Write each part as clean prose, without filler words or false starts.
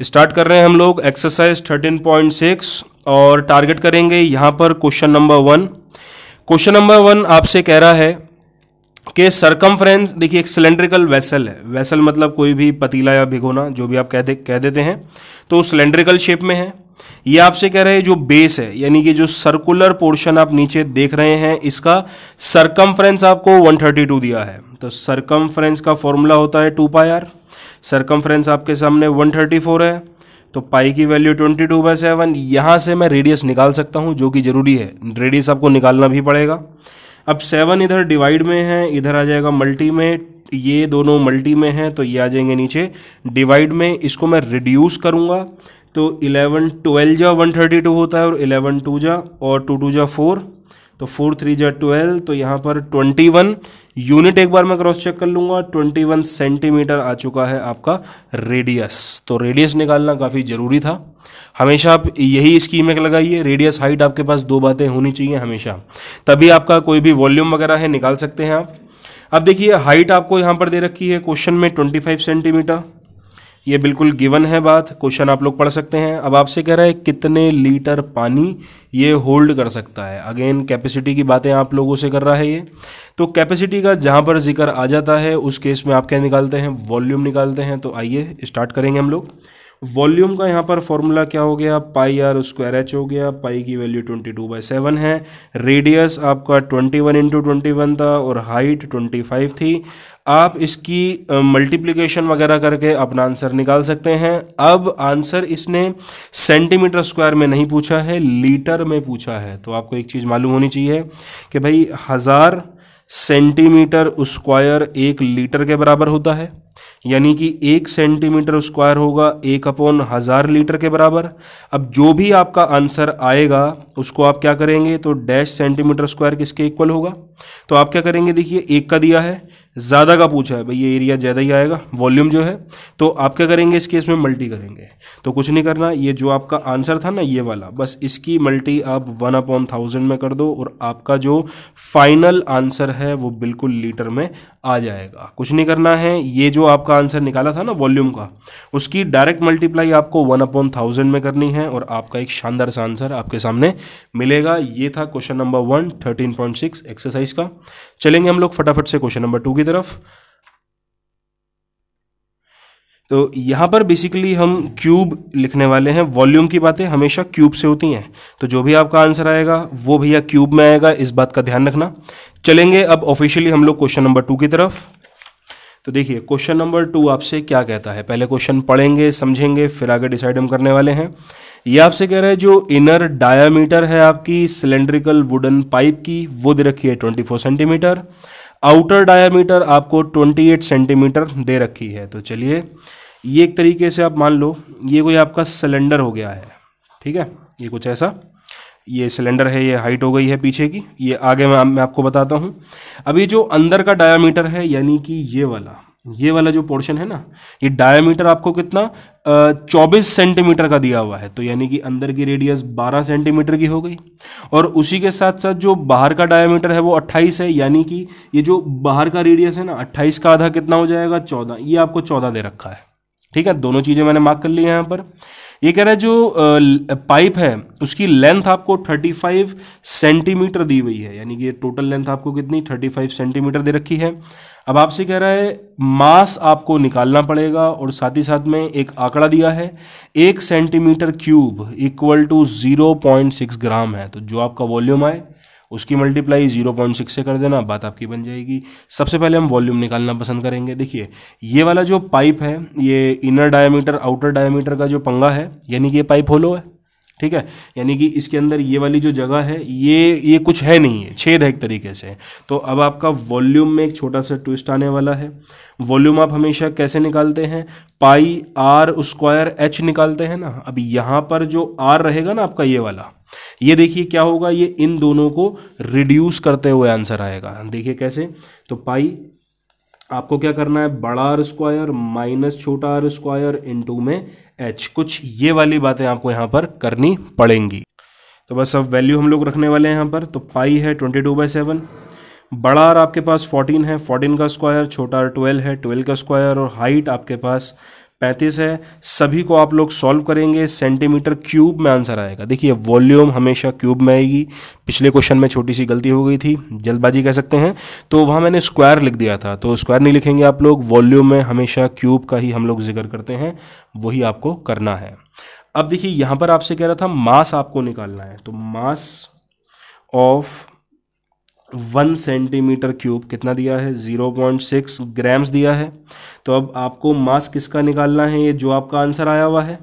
Start कर रहे हैं हम लोग एक्सरसाइज 13.6 और टारगेट करेंगे यहाँ पर क्वेश्चन नंबर 1। क्वेश्चन नंबर 1 आपसे कह रहा है कि सरकमफ्रेंस, देखिए एक सिलेंड्रिकल वेसल है, वेसल मतलब कोई भी पतीला या भिगोना जो भी आप कह देते हैं, तो सिलेंड्रिकल शेप में है। ये आपसे कह रहे हैं जो बेस है यानी कि जो सर्कुलर पोर्शन आप नीचे देख रहे हैं इसका सरकमफ्रेंस आपको 132 दिया है। तो सरकमफ्रेंस का फॉर्मूला होता है 2 पाई आर। सरकमफ्रेंस आपके सामने 134 है तो पाई की वैल्यू 22/7। यहाँ से मैं रेडियस निकाल सकता हूँ जो कि जरूरी है, रेडियस आपको निकालना भी पड़ेगा। अब 7 इधर डिवाइड में है, इधर आ जाएगा मल्टी में, ये दोनों मल्टी में हैं तो ये आ जाएंगे नीचे डिवाइड में। इसको मैं रिड्यूस करूँगा तो 11 12 जा 132 होता है और 11 2 जा और 2 2 जा 4, तो 4 3 जा 12, तो यहाँ पर 21 यूनिट एक बार मैं क्रॉस चेक कर लूँगा, 21 सेंटीमीटर आ चुका है आपका रेडियस। तो रेडियस निकालना काफ़ी ज़रूरी था। हमेशा आप यही स्कीम में लगाइए, रेडियस हाइट आपके पास दो बातें होनी चाहिए हमेशा, तभी आपका कोई भी वॉल्यूम वगैरह है निकाल सकते हैं आप। अब देखिए हाइट आपको यहाँ पर दे रखी है क्वेश्चन में 25 सेंटीमीटर, ये बिल्कुल गिवन है बात, क्वेश्चन आप लोग पढ़ सकते हैं। अब आपसे कह रहा है कितने लीटर पानी ये होल्ड कर सकता है। अगेन कैपेसिटी की बातें आप लोगों से कर रहा है ये, तो कैपेसिटी का जहाँ पर जिक्र आ जाता है उस केस में आप क्या निकालते हैं, वॉल्यूम निकालते हैं। तो आइए स्टार्ट करेंगे हम लोग। वॉल्यूम का यहाँ पर फॉर्मूला क्या हो गया, पाई आर स्क्वायर एच हो गया, पाई की वैल्यू 22/7 है, रेडियस आपका 21 × 21 था और हाइट 25 थी। आप इसकी मल्टीप्लिकेशन वगैरह करके अपना आंसर निकाल सकते हैं। अब आंसर इसने सेंटीमीटर स्क्वायर में नहीं पूछा है, लीटर में पूछा है। तो आपको एक चीज़ मालूम होनी चाहिए कि भाई 1000 सेंटीमीटर स्क्वायर 1 लीटर के बराबर होता है, यानी कि 1 सेंटीमीटर स्क्वायर होगा 1/1000 लीटर के बराबर। अब जो भी आपका आंसर आएगा उसको आप क्या करेंगे, तो डैश सेंटीमीटर स्क्वायर किसके इक्वल होगा। तो आप क्या करेंगे, देखिए 1 का दिया है, ज़्यादा का पूछा है, भाई ये एरिया ज़्यादा ही आएगा वॉल्यूम जो है, तो आप क्या करेंगे इस केस में मल्टी करेंगे। तो कुछ नहीं करना, ये जो आपका आंसर था ना ये वाला, बस इसकी मल्टी आप 1/1000 में कर दो और आपका जो फाइनल आंसर है वो बिल्कुल लीटर में आ जाएगा। कुछ नहीं करना है, ये जो आपका आंसर निकाला था ना वॉल्यूम का, उसकी डायरेक्ट मल्टीप्लाई आपको 1/1000 में करनी है और आपका एक शानदार सा आंसर आपके सामने मिलेगा। ये था क्वेश्चन नंबर 1 13.6 एक्सरसाइज का। चलेंगे हम लोग फटाफट से क्वेश्चन नंबर 2 की तरफ। तो यहां पर बेसिकली हम क्यूब लिखने वाले हैं। वॉल्यूम की बातें हमेशा क्यूब से होती हैं, तो जो भी आपका आंसर आएगा वो भैया क्यूब में आएगा, इस बात का ध्यान रखना। चलेंगे अब ऑफिशियली हम लोग क्वेश्चन नंबर 2 की तरफ। तो देखिए क्वेश्चन नंबर 2 आपसे क्या कहता है, पहले क्वेश्चन पढ़ेंगे समझेंगे फिर आगे डिसाइड हम करने वाले हैं। ये आपसे कह रहा है जो इनर डायामीटर है आपकी सिलेंड्रिकल वुडन पाइप की वो दे रखी है 24 सेंटीमीटर, आउटर डायामीटर आपको 28 सेंटीमीटर दे रखी है। तो चलिए ये एक तरीके से आप मान लो ये कोई आपका सिलेंडर हो गया है, ठीक है, ये कुछ ऐसा, ये सिलेंडर है, ये हाइट हो गई है पीछे की, ये आगे मैं आपको बताता हूँ। अभी जो अंदर का डायामीटर है यानी कि ये वाला जो पोर्शन है ना, ये डायामीटर आपको कितना 24 सेंटीमीटर का दिया हुआ है, तो यानी कि अंदर की रेडियस 12 सेंटीमीटर की हो गई। और उसी के साथ साथ जो बाहर का डायामीटर है वो 28 है, यानी कि ये जो बाहर का रेडियस है ना 28 का आधा कितना हो जाएगा 14, ये आपको 14 दे रखा है, ठीक है। दोनों चीज़ें मैंने मार्क कर ली है यहाँ पर। ये कह रहा है जो पाइप है उसकी लेंथ आपको 35 सेंटीमीटर दी हुई है, यानी कि ये टोटल लेंथ आपको कितनी 35 सेंटीमीटर दे रखी है। अब आपसे कह रहा है मास आपको निकालना पड़ेगा और साथ ही साथ में एक आंकड़ा दिया है 1 सेंटीमीटर क्यूब इक्वल टू 0.6 ग्राम है। तो जो आपका वॉल्यूम आए उसकी मल्टीप्लाई 0.6 से कर देना, बात आपकी बन जाएगी। सबसे पहले हम वॉल्यूम निकालना पसंद करेंगे। देखिए ये वाला जो पाइप है ये इनर डायमीटर आउटर डायमीटर का जो पंगा है, यानी कि ये पाइप होलो है, ठीक है, यानी कि इसके अंदर ये वाली जो जगह है ये कुछ है नहीं है, छेद है एक तरीके से। तो अब आपका वॉल्यूम में एक छोटा सा ट्विस्ट आने वाला है। वॉल्यूम आप हमेशा कैसे निकालते हैं, पाई आर स्क्वायर एच निकालते हैं ना। अब यहाँ पर जो आर रहेगा ना आपका ये वाला, ये देखिए क्या होगा, ये इन दोनों को रिड्यूस करते हुए आंसर आएगा। देखिए कैसे, तो पाई आपको क्या करना है, बड़ा आर स्क्वायर माइनस छोटा आर स्क्वायर इनटू में एच, कुछ ये वाली बातें आपको यहाँ पर करनी पड़ेंगी। तो बस अब वैल्यू हम लोग रखने वाले हैं यहाँ पर। तो पाई है 22/7, बड़ा आर आपके पास 14 है, 14 का स्क्वायर, छोटा आर 12 है, 12 का स्क्वायर, और हाइट आपके पास 35 है। सभी को आप लोग सॉल्व करेंगे, सेंटीमीटर क्यूब में आंसर आएगा। देखिए वॉल्यूम हमेशा क्यूब में आएगी। पिछले क्वेश्चन में छोटी सी गलती हो गई थी, जल्दबाजी कह सकते हैं, तो वहाँ मैंने स्क्वायर लिख दिया था, तो स्क्वायर नहीं लिखेंगे आप लोग। वॉल्यूम में हमेशा क्यूब का ही हम लोग जिक्र करते हैं, वही आपको करना है। अब देखिए यहाँ पर आपसे कह रहा था मास आपको निकालना है, तो मास ऑफ 1 सेंटीमीटर क्यूब कितना दिया है, 0.6 ग्राम्स दिया है। तो अब आपको मास किसका निकालना है, ये जो आपका आंसर आया हुआ है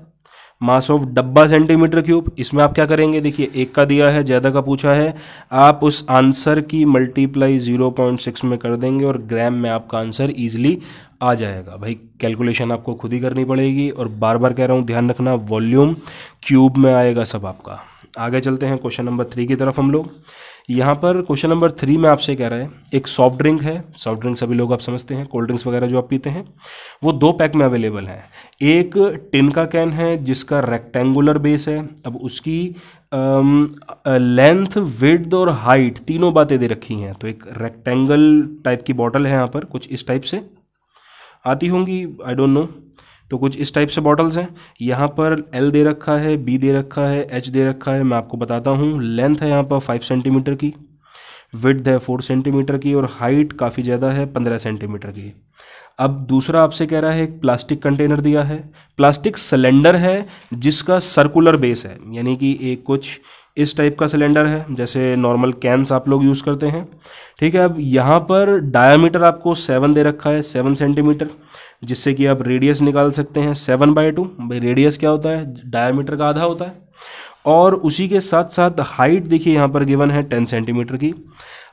मास ऑफ डब्बा सेंटीमीटर क्यूब। इसमें आप क्या करेंगे, देखिए एक का दिया है, ज़्यादा का पूछा है, आप उस आंसर की मल्टीप्लाई 0.6 में कर देंगे और ग्राम में आपका आंसर ईजिली आ जाएगा। भाई कैलकुलेशन आपको खुद ही करनी पड़ेगी, और बार बार कह रहा हूँ ध्यान रखना, वॉल्यूम क्यूब में आएगा सब आपका। आगे चलते हैं क्वेश्चन नंबर 3 की तरफ हम लोग। यहाँ पर क्वेश्चन नंबर 3 में आपसे कह रहा है, एक सॉफ्ट ड्रिंक है, सॉफ्ट ड्रिंक सभी लोग आप समझते हैं, कोल्ड ड्रिंक्स वगैरह जो आप पीते हैं, वो 2 पैक में अवेलेबल है। एक टिन का कैन है जिसका रेक्टेंगुलर बेस है। अब उसकी लेंथ, विड्थ और हाइट तीनों बातें दे रखी हैं। तो एक रेक्टेंगल टाइप की बॉटल है यहाँ पर, कुछ इस टाइप से आती होंगी, आई डोंट नो, तो कुछ इस टाइप से बॉटल्स हैं। यहाँ पर L दे रखा है, B दे रखा है, H दे रखा है, मैं आपको बताता हूँ। लेंथ है यहाँ पर 5 सेंटीमीटर की, विड्थ है 4 सेंटीमीटर की, और हाइट काफ़ी ज़्यादा है 15 सेंटीमीटर की। अब दूसरा आपसे कह रहा है एक प्लास्टिक कंटेनर दिया है, प्लास्टिक सिलेंडर है जिसका सर्कुलर बेस है, यानी कि एक कुछ इस टाइप का सिलेंडर है, जैसे नॉर्मल कैंस आप लोग यूज़ करते हैं, ठीक है। अब यहाँ पर डायामीटर आपको 7 दे रखा है, 7 सेंटीमीटर, जिससे कि आप रेडियस निकाल सकते हैं 7/2। भाई रेडियस क्या होता है, डायामीटर का आधा होता है। और उसी के साथ साथ हाइट देखिए यहाँ पर गिवन है 10 सेंटीमीटर की।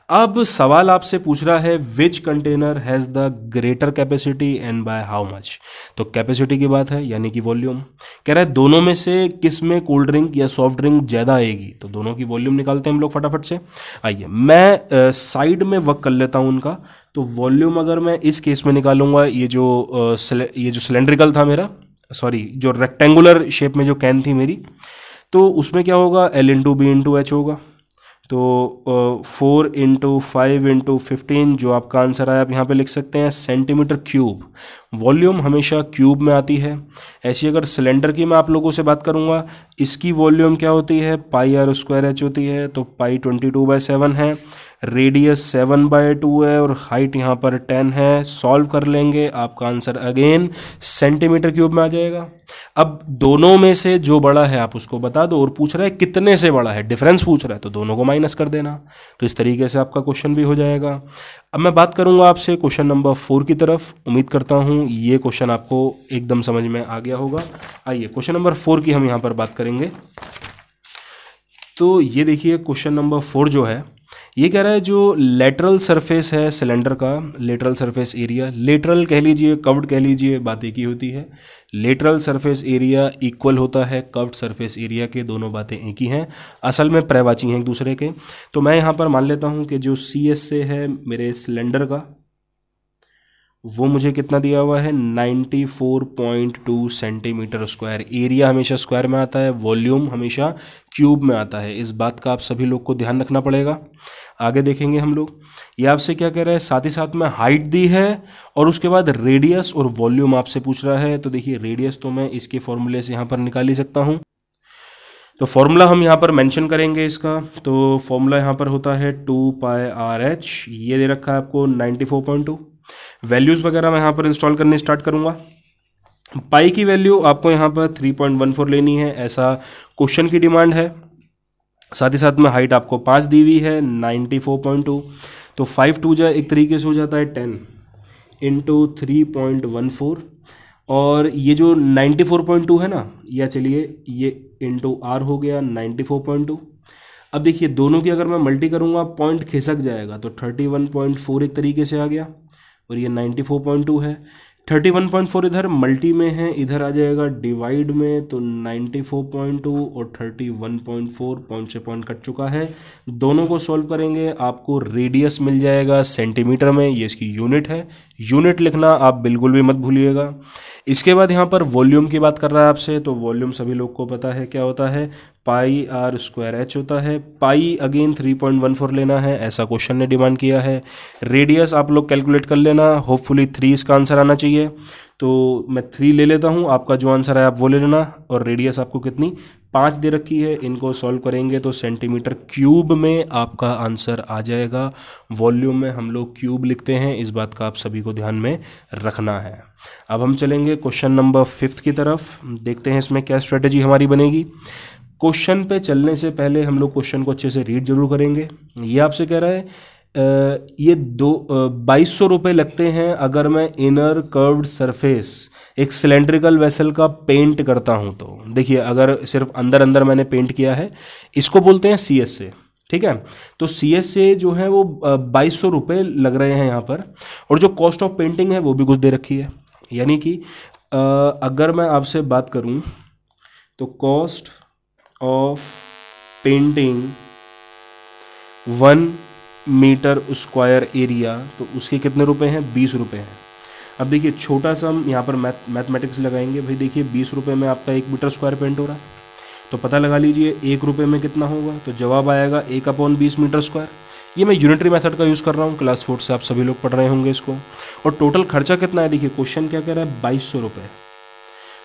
अब सवाल आपसे पूछ रहा है which container has the greater capacity and by how much. तो कैपेसिटी की बात है, यानी कि वॉल्यूम। कह रहा है दोनों में से किस में कोल्ड ड्रिंक या सॉफ्ट ड्रिंक ज़्यादा आएगी, तो दोनों की वॉल्यूम निकालते हैं हम लोग फटाफट से। आइए मैं साइड में वर्क कर लेता हूँ उनका। तो वॉल्यूम अगर मैं इस केस में निकालूंगा, ये जो सिलेंड्रिकल था मेरा, सॉरी जो रेक्टेंगुलर शेप में जो कैन थी मेरी, तो उसमें क्या होगा, L/B/H होगा। तो 4 × 5 × 15 जो आपका आंसर आया आप यहाँ पे लिख सकते हैं सेंटीमीटर क्यूब। वॉल्यूम हमेशा क्यूब में आती है। ऐसी अगर सिलेंडर की मैं आप लोगों से बात करूँगा, इसकी वॉल्यूम क्या होती है, πr² होती है, तो पाई 22/7 है, रेडियस 7/2 है, और हाइट यहाँ पर 10 है। सॉल्व कर लेंगे, आपका आंसर अगेन सेंटीमीटर क्यूब में आ जाएगा। अब दोनों में से जो बड़ा है आप उसको बता दो, और पूछ रहा है कितने से बड़ा है, डिफरेंस पूछ रहा है, तो दोनों को माइनस कर देना। तो इस तरीके से आपका क्वेश्चन भी हो जाएगा। अब मैं बात करूंगा आपसे क्वेश्चन नंबर 4 की तरफ। उम्मीद करता हूं ये क्वेश्चन आपको एकदम समझ में आ गया होगा। आइए क्वेश्चन नंबर 4 की हम यहाँ पर बात करेंगे। तो ये देखिए क्वेश्चन नंबर 4 जो है, ये कह रहा है जो लेटरल सरफेस है सिलेंडर का, लेटरल सरफेस एरिया, लेटरल कह लीजिए, कर्व्ड कह लीजिए, बात एक ही होती है। लेटरल सरफेस एरिया इक्वल होता है कर्व्ड सरफेस एरिया के, दोनों बातें एक ही हैं, असल में पर्यायवाची हैं एक दूसरे के। तो मैं यहाँ पर मान लेता हूँ कि जो CS से है मेरे सिलेंडर का, वो मुझे कितना दिया हुआ है, 94.2 सेंटीमीटर स्क्वायर। एरिया हमेशा स्क्वायर में आता है, वॉल्यूम हमेशा क्यूब में आता है। इस बात का आप सभी लोग को ध्यान रखना पड़ेगा। आगे देखेंगे हम लोग, ये आपसे क्या कह रहा है, साथ ही साथ में हाइट दी है और उसके बाद रेडियस और वॉल्यूम आपसे पूछ रहा है। तो देखिए रेडियस तो मैं इसके फॉर्मूले से यहाँ पर निकाल ही सकता हूँ, तो फॉर्मूला हम यहाँ पर मेंशन करेंगे इसका। तो फॉर्मूला यहाँ पर होता है 2πRH, ये दे रखा है आपको 94.2। वैल्यूज़ वगैरह मैं यहाँ पर इंस्टॉल करने स्टार्ट करूँगा। पाई की वैल्यू आपको यहाँ पर 3.14 लेनी है, ऐसा क्वेश्चन की डिमांड है। साथ ही साथ में हाइट आपको 5 दी हुई है, 94.2, तो 5 2 जा एक तरीके से हो जाता है 10 × 3.14, और ये जो 94.2 है ना, या चलिए ये इंटू R हो गया 94.2। अब देखिए दोनों की अगर मैं मल्टी करूँगा पॉइंट खिसक जाएगा, तो 31.4 एक तरीके से आ गया, और ये 94.2 है। 31.4 इधर मल्टी में है, इधर आ जाएगा डिवाइड में, तो 94.2 और 31.4 पॉइंट से पॉइंट कट चुका है। दोनों को सॉल्व करेंगे, आपको रेडियस मिल जाएगा सेंटीमीटर में, ये इसकी यूनिट है। यूनिट लिखना आप बिल्कुल भी मत भूलिएगा। इसके बाद यहाँ पर वॉल्यूम की बात कर रहा है आपसे, तो वॉल्यूम सभी लोग को पता है क्या होता है, पाई आर स्क्वायर एच होता है। पाई अगेन 3.14 लेना है, ऐसा क्वेश्चन ने डिमांड किया है। रेडियस आप लोग कैलकुलेट कर लेना, होपफुली 3 इसका आंसर आना चाहिए। तो मैं 3 ले लेता हूँ, आपका जो आंसर है आप वो ले लेना। और रेडियस आपको कितनी 5 दे रखी है, इनको सॉल्व करेंगे तो सेंटीमीटर क्यूब में आपका आंसर आ जाएगा। वॉल्यूम में हम लोग क्यूब लिखते हैं, इस बात का आप सभी को ध्यान में रखना है। अब हम चलेंगे क्वेश्चन नंबर 5 की तरफ, देखते हैं इसमें क्या स्ट्रेटेजी हमारी बनेगी। क्वेश्चन पे चलने से पहले हम लोग क्वेश्चन को अच्छे से रीड जरूर करेंगे। ये आपसे कह रहा है ये 2200 रुपये लगते हैं अगर मैं इनर कर्व्ड सरफेस एक सिलेंड्रिकल वेसल का पेंट करता हूं। तो देखिए, अगर सिर्फ अंदर अंदर मैंने पेंट किया है, इसको बोलते हैं CSA, ठीक है। तो CSA जो है वो 2200 रुपये लग रहे हैं यहाँ पर। और जो कॉस्ट ऑफ पेंटिंग है वो भी कुछ दे रखी है, यानी कि अगर मैं आपसे बात करूं तो cost of painting 1 metre square area, तो उसके कितने रुपए हैं, 20 रुपये हैं। अब देखिए, छोटा सा हम यहाँ पर मैथमेटिक्स लगाएंगे भाई। देखिए 20 रुपये में आपका 1 मीटर स्क्वायर पेंट हो रहा है, तो पता लगा लीजिए 1 रुपये में कितना होगा। तो जवाब आएगा 1/20 मीटर स्क्वायर। ये मैं यूनिटरी मेथड का यूज़ कर रहा हूँ, क्लास 4 से आप सभी लोग पढ़ रहे होंगे इसको। और टोटल खर्चा कितना है, देखिए क्वेश्चन क्या कह रहा है, 2200 रुपये।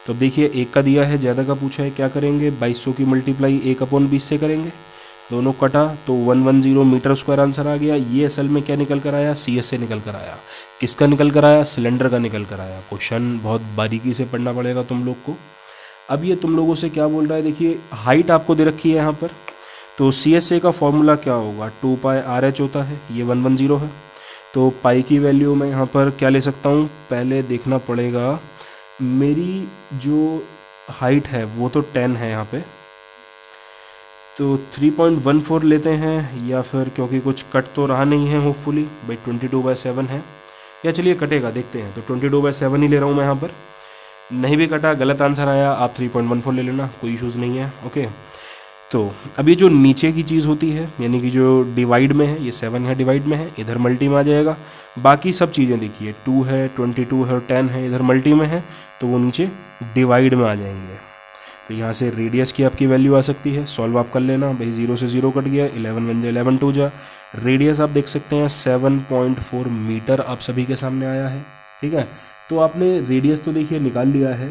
तो देखिए 1 का दिया है, ज़्यादा का पूछा है, क्या करेंगे 2200 की मल्टीप्लाई 1/20 से करेंगे, दोनों कटा तो 110 मीटर स्क्वायर आंसर आ गया। ये असल में क्या निकल कर आया, CSA निकल कर आया। किसका निकल कर आया, सिलेंडर का निकल कर आया। क्वेश्चन बहुत बारीकी से पढ़ना पड़ेगा तुम लोग को। अब ये तुम लोगों से क्या बोल रहा है, देखिए हाइट आपको दे रखी है यहाँ पर। तो CSA का फॉर्मूला क्या होगा, 2πRH होता है, ये 110 है। तो पाई की वैल्यू मैं यहाँ पर क्या ले सकता हूँ, पहले देखना पड़ेगा। मेरी जो हाइट है वो तो 10 है यहाँ पे, तो 3.14 लेते हैं, या फिर क्योंकि कुछ कट तो रहा नहीं है होपफुली भाई, 22/7 है, या चलिए कटेगा देखते हैं। तो 22/7 ही ले रहा हूँ मैं यहाँ पर। नहीं भी कटा, गलत आंसर आया, आप 3.14 ले लेना, कोई इशूज़ नहीं है। ओके, तो अब ये जो नीचे की चीज़ होती है, यानी कि जो डिवाइड में है, ये 7 है डिवाइड में है, इधर मल्टी में आ जाएगा। बाकी सब चीज़ें देखिए 2 है, 22 है और 10 है, इधर मल्टी में है, तो वो नीचे डिवाइड में आ जाएंगे। तो यहाँ से रेडियस की आपकी वैल्यू आ सकती है, सॉल्व आप कर लेना भाई। 0 से 0 कट गया, 11 1 जा 11 2 जा। रेडियस आप देख सकते हैं 7.4 मीटर आप सभी के सामने आया है, ठीक है। तो आपने रेडियस तो देखिए निकाल लिया है।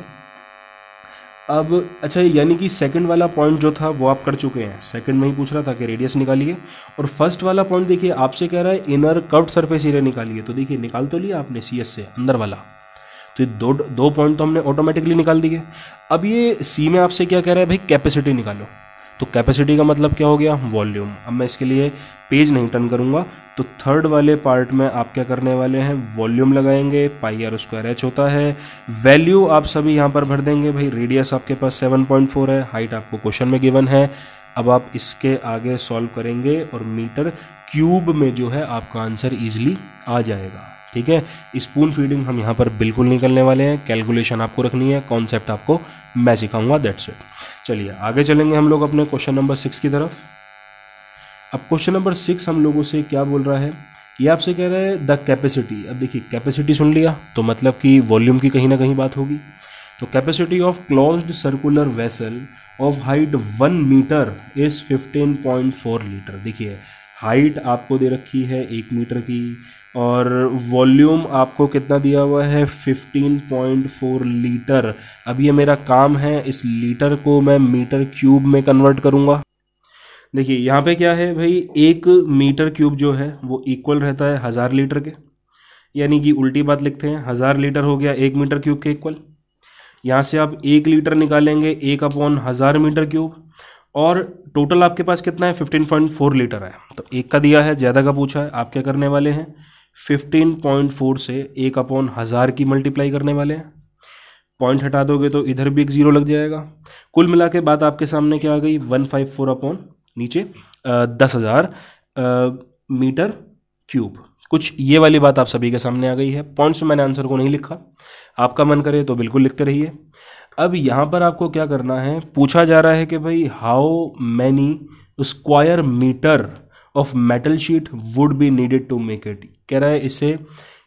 अब अच्छा, यानी कि सेकंड वाला पॉइंट जो था वो आप कर चुके हैं। सेकंड में ही पूछ रहा था कि रेडियस निकालिए, और फर्स्ट वाला पॉइंट देखिए आपसे कह रहा है इनर कर्व्ड सरफेस एरिया निकालिए। तो देखिए निकाल तो लिया आपने CS से अंदर वाला, तो ये दो पॉइंट तो हमने ऑटोमेटिकली निकाल दिए। अब ये C में आपसे क्या कह रहा है भाई, कैपेसिटी निकालो। तो कैपेसिटी का मतलब क्या हो गया, वॉल्यूम। अब मैं इसके लिए पेज नहीं टर्न करूँगा, तो थर्ड वाले पार्ट में आप क्या करने वाले हैं, वॉल्यूम लगाएंगे। πr² होता है, वैल्यू आप सभी यहाँ पर भर देंगे भाई। रेडियस आपके पास 7.4 है, हाइट आपको क्वेश्चन में गिवन है। अब आप इसके आगे सॉल्व करेंगे और मीटर क्यूब में जो है आपका आंसर ईजिली आ जाएगा, ठीक है। स्पून फीडिंग हम यहाँ पर बिल्कुल नहीं करने वाले हैं, कैलकुलेशन आपको रखनी है, कॉन्सेप्ट आपको मैं सिखाऊंगा, दैट्स इट। चलिए आगे चलेंगे हम लोग अपने क्वेश्चन नंबर 6 की तरफ। अब क्वेश्चन नंबर 6 हम लोगों से क्या बोल रहा है, ये आपसे कह रहा है द कैपेसिटी। अब देखिए कैपेसिटी सुन लिया तो मतलब कि वॉल्यूम की कहीं ना कहीं बात होगी। तो capacity of closed circular vessel of height 1 metre is 15.4 litre. देखिए हाइट आपको दे रखी है 1 मीटर की, और वॉल्यूम आपको कितना दिया हुआ है, 15.4 लीटर। अब ये मेरा काम है, इस लीटर को मैं मीटर क्यूब में कन्वर्ट करूँगा। देखिए यहाँ पे क्या है भाई, 1 मीटर क्यूब जो है वो इक्वल रहता है 1000 लीटर के, यानी कि उल्टी बात लिखते हैं, 1000 लीटर हो गया 1 मीटर क्यूब के इक्वल। यहाँ से आप 1 लीटर निकालेंगे 1/1000 मीटर क्यूब, और टोटल आपके पास कितना है, 15.4 लीटर है। तो 1 का दिया है, ज़्यादा का पूछा है, आप क्या करने वाले हैं, 15.4 से 1/1000 की मल्टीप्लाई करने वाले हैं। पॉइंट हटा दोगे तो इधर भी एक 0 लग जाएगा। कुल मिला के बात आपके सामने क्या आ गई, 154 अपॉन नीचे 10,000 मीटर क्यूब। कुछ ये वाली बात आप सभी के सामने आ गई है। पॉइंट्स में मैंने आंसर को नहीं लिखा, आपका मन करे तो बिल्कुल लिखते रहिए। अब यहाँ पर आपको क्या करना है, पूछा जा रहा है कि भाई how many square metre of metal sheet would be needed to make it. कह रहा है इससे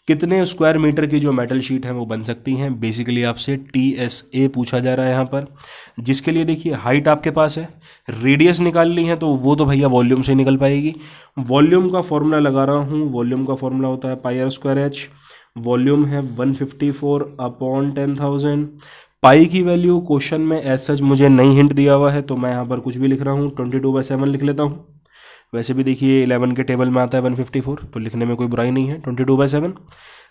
कितने स्क्वायर मीटर की जो मेटल शीट है वो बन सकती हैं। बेसिकली आपसे TSA पूछा जा रहा है यहाँ पर, जिसके लिए देखिए हाइट आपके पास है, रेडियस निकालनी है तो वो तो भैया वॉल्यूम से निकल पाएगी। वॉल्यूम का फॉर्मूला लगा रहा हूँ, वॉल्यूम का फॉर्मूला होता है पाई आर स्क्वायर एच। वॉल्यूम है 154/10,000। पाई की वैल्यू क्वेश्चन में एज सच मुझे नहीं हिंट दिया हुआ है तो मैं यहाँ पर कुछ भी लिख रहा हूँ, 22/7 लिख लेता हूँ। वैसे भी देखिए 11 के टेबल में आता है 154, तो लिखने में कोई बुराई नहीं है, 22/7।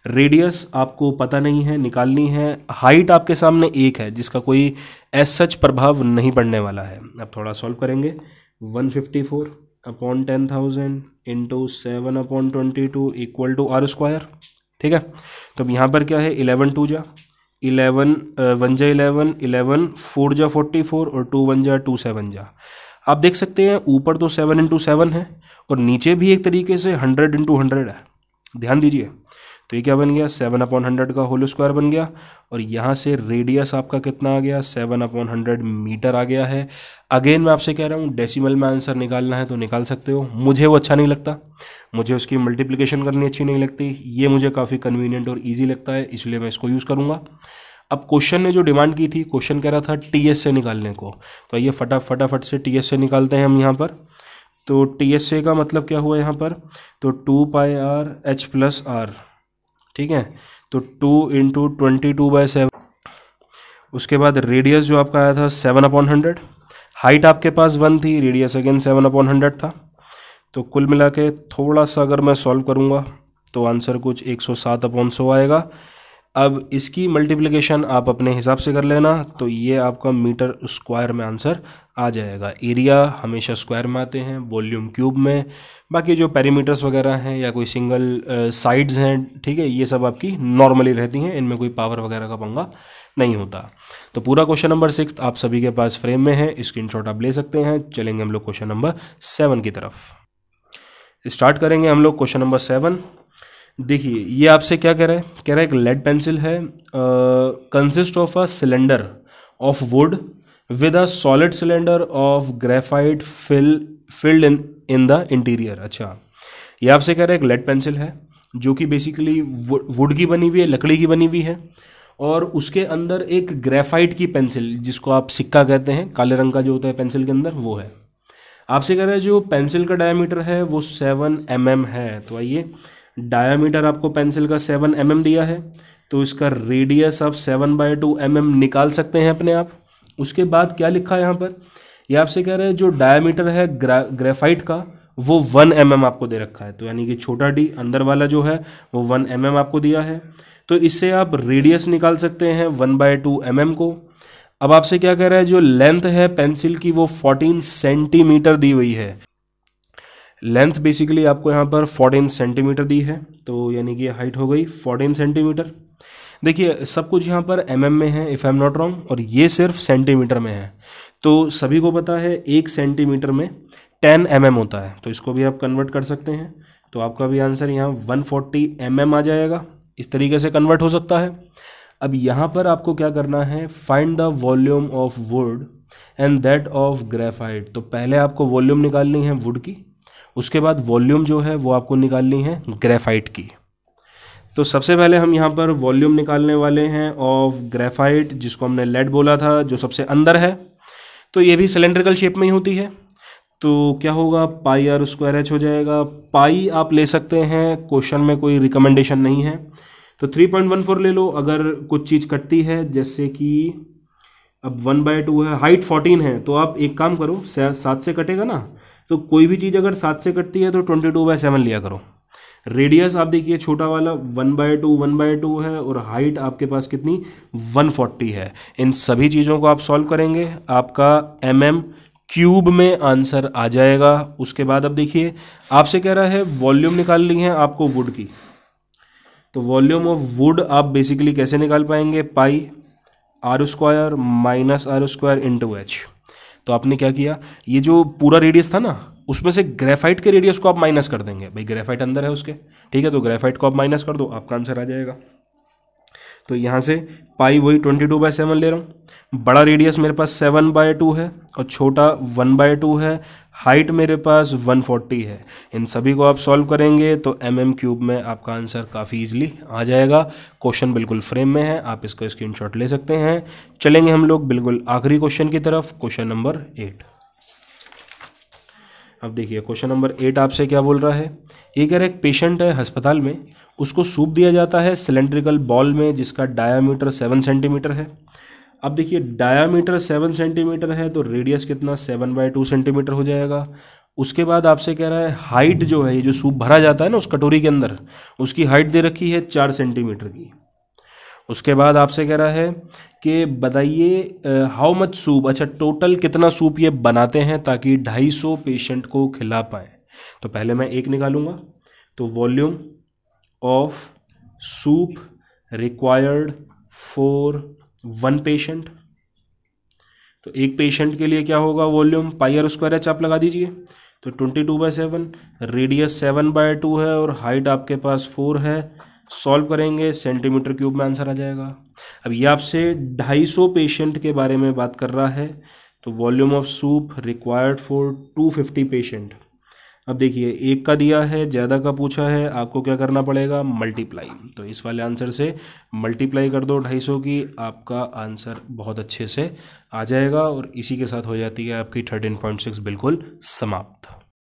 रेडियस आपको पता नहीं है, निकालनी है। हाइट आपके सामने एक है जिसका कोई एज सच प्रभाव नहीं पड़ने वाला है। अब थोड़ा सॉल्व करेंगे। 154/10,000 into 7/22 equal to R square. ठीक है, तो अब यहाँ पर क्या है, 11 2 जा 11, 1 जा 11, 11 4 जा 44 और 2 1 जा 2 7 जा। आप देख सकते हैं ऊपर तो 7 इंटू 7 है और नीचे भी एक तरीके से 100 इंटू 100 है। ध्यान दीजिए, तो ये क्या बन गया, 7/100 का होल स्क्वायर बन गया। और यहाँ से रेडियस आपका कितना आ गया, 7/100 मीटर आ गया है। अगेन मैं आपसे कह रहा हूँ डेसिमल में आंसर निकालना है तो निकाल सकते हो, मुझे वो अच्छा नहीं लगता, मुझे उसकी मल्टीप्लिकेशन करनी अच्छी नहीं लगती। ये मुझे काफ़ी कन्वीनियंट और ईजी लगता है, इसलिए मैं इसको यूज़ करूँगा। अब क्वेश्चन ने जो डिमांड की थी, क्वेश्चन कह रहा था TS से निकालने को, तो ये फटाफट से TS से निकालते हैं हम यहाँ पर। तो TS का मतलब क्या हुआ यहाँ पर, तो 2πr h+r। ठीक है, तो 2 इंटू 22/7। उसके बाद रेडियस जो आपका आया था 7/100। हाइट आपके पास 1 थी, रेडियस अगेन 7/100 था। तो कुल मिला के थोड़ा सा अगर मैं सॉल्व करूँगा तो आंसर कुछ 107/100 आएगा। अब इसकी मल्टीप्लिकेशन आप अपने हिसाब से कर लेना, तो ये आपका मीटर स्क्वायर में आंसर आ जाएगा। एरिया हमेशा स्क्वायर में आते हैं, वॉल्यूम क्यूब में। बाकी जो पेरीमीटर्स वगैरह हैं या कोई सिंगल साइड्स हैं, ठीक है, ये सब आपकी नॉर्मली रहती हैं, इनमें कोई पावर वगैरह का पंगा नहीं होता। तो पूरा क्वेश्चन नंबर 6 आप सभी के पास फ्रेम में है, स्क्रीनशॉट आप ले सकते हैं। चलेंगे हम लोग क्वेश्चन नंबर 7 की तरफ। स्टार्ट करेंगे हम लोग क्वेश्चन नंबर 7। देखिए ये आपसे क्या कह रहा है, कह रहा है एक लेड पेंसिल है, consist of a cylinder of would with a solid cylinder of graphite filled in the interior. अच्छा, ये आपसे कह रहा है एक लेड पेंसिल है जो कि बेसिकली वुड की बनी हुई है, लकड़ी की बनी हुई है, और उसके अंदर एक ग्रेफाइट की पेंसिल, जिसको आप सिक्का कहते हैं, काले रंग का जो होता है पेंसिल के अंदर, वो है। आपसे कह रहा है जो पेंसिल का डायमीटर है वो 7 mm है। तो आइए, डायामीटर आपको पेंसिल का 7 mm दिया है, तो इसका रेडियस आप 7/2 mm निकाल सकते हैं अपने आप। उसके बाद क्या लिखा है यहाँ पर, ये आपसे कह रहे हैं जो डायामीटर है ग्रेफाइट का वो 1 mm आपको दे रखा है, तो यानी कि छोटा d अंदर वाला जो है वो 1 mm आपको दिया है। तो इससे आप रेडियस निकाल सकते हैं 1/2 mm को। अब आपसे क्या कह रहा है, जो लेंथ है पेंसिल की वो 14 सेंटीमीटर दी हुई है। लेंथ बेसिकली आपको यहाँ पर 14 सेंटीमीटर दी है, तो यानी कि हाइट हो गई 14 सेंटीमीटर। देखिए सब कुछ यहाँ पर mm में है if I am not wrong, और ये सिर्फ सेंटीमीटर में है। तो सभी को पता है 1 सेंटीमीटर में 10 mm होता है, तो इसको भी आप कन्वर्ट कर सकते हैं। तो आपका भी आंसर यहाँ 140 mm आ जाएगा। इस तरीके से कन्वर्ट हो सकता है। अब यहाँ पर आपको क्या करना है, find the volume of would and that of graphite. तो पहले आपको वॉल्यूम निकालनी है वुड की, उसके बाद वॉल्यूम जो है वो आपको निकालनी है ग्रेफाइट की। तो सबसे पहले हम यहाँ पर वॉल्यूम निकालने वाले हैं ऑफ ग्रेफाइट, जिसको हमने लेड बोला था, जो सबसे अंदर है। तो ये भी सिलेंड्रिकल शेप में ही होती है, तो क्या होगा, पाई आर स्क्वायर एच हो जाएगा। पाई आप ले सकते हैं, क्वेश्चन में कोई रिकमेंडेशन नहीं है, तो 3.14 ले लो। अगर कुछ चीज़ कटती है, जैसे कि अब 1/2 है, हाइट 14 है, तो आप एक काम करो, 7 से कटेगा ना, तो कोई भी चीज़ अगर 7 से कटती है तो 22/7 लिया करो। रेडियस आप देखिए छोटा वाला 1/2 है, और हाइट आपके पास कितनी 140 है। इन सभी चीज़ों को आप सॉल्व करेंगे, आपका mm क्यूब में आंसर आ जाएगा। उसके बाद अब देखिए आपसे कह रहा है वॉल्यूम निकालनी है आपको वुड की, तो वॉल्यूम ऑफ वुड आप बेसिकली कैसे निकाल पाएंगे, pi r square minus r square into h. तो आपने क्या किया, ये जो पूरा रेडियस था ना, उसमें से ग्रेफाइट के रेडियस को आप माइनस कर देंगे। भाई ग्रेफाइट अंदर है उसके, ठीक है, तो ग्रेफाइट को आप माइनस कर दो, आपका आंसर आ जाएगा। तो यहाँ से पाई वही 22/7 ले रहा हूँ। बड़ा रेडियस मेरे पास 7/2 है और छोटा 1/2 है। हाइट मेरे पास 140 है। इन सभी को आप सॉल्व करेंगे तो mm³ में आपका आंसर काफ़ी इजीली आ जाएगा। क्वेश्चन बिल्कुल फ्रेम में है, आप इसको स्क्रीनशॉट ले सकते हैं। चलेंगे हम लोग बिल्कुल आखिरी क्वेश्चन की तरफ, क्वेश्चन नंबर 8। अब देखिए क्वेश्चन नंबर 8 आपसे क्या बोल रहा है। ये कह रहा है एक पेशेंट है अस्पताल में, उसको सूप दिया जाता है सिलेंड्रिकल बॉल में जिसका डायामीटर 7 सेंटीमीटर है। अब देखिए डायामीटर 7 सेंटीमीटर है तो रेडियस कितना 7/2 सेंटीमीटर हो जाएगा। उसके बाद आपसे कह रहा है हाइट जो है, ये जो सूप भरा जाता है ना उस कटोरी के अंदर, उसकी हाइट दे रखी है 4 सेंटीमीटर की। उसके बाद आपसे कह रहा है कि बताइए हाउ मच सूप, अच्छा टोटल कितना सूप ये बनाते हैं ताकि 250 पेशेंट को खिला पाएँ। तो पहले मैं एक निकालूंगा, तो volume of soup required for 1 patient. तो एक पेशेंट के लिए क्या होगा वॉल्यूम, πr² आप लगा दीजिए। तो 22/7, रेडियस 7/2 है और हाइट आपके पास 4 है। सॉल्व करेंगे सेंटीमीटर³ में आंसर आ जाएगा। अब ये आपसे 250 पेशेंट के बारे में बात कर रहा है। तो volume of soup required for 250 patient. अब देखिए एक का दिया है, ज़्यादा का पूछा है, आपको क्या करना पड़ेगा मल्टीप्लाई। तो इस वाले आंसर से मल्टीप्लाई कर दो 250 की, आपका आंसर बहुत अच्छे से आ जाएगा और इसी के साथ हो जाती है आपकी 13.6 बिल्कुल समाप्त।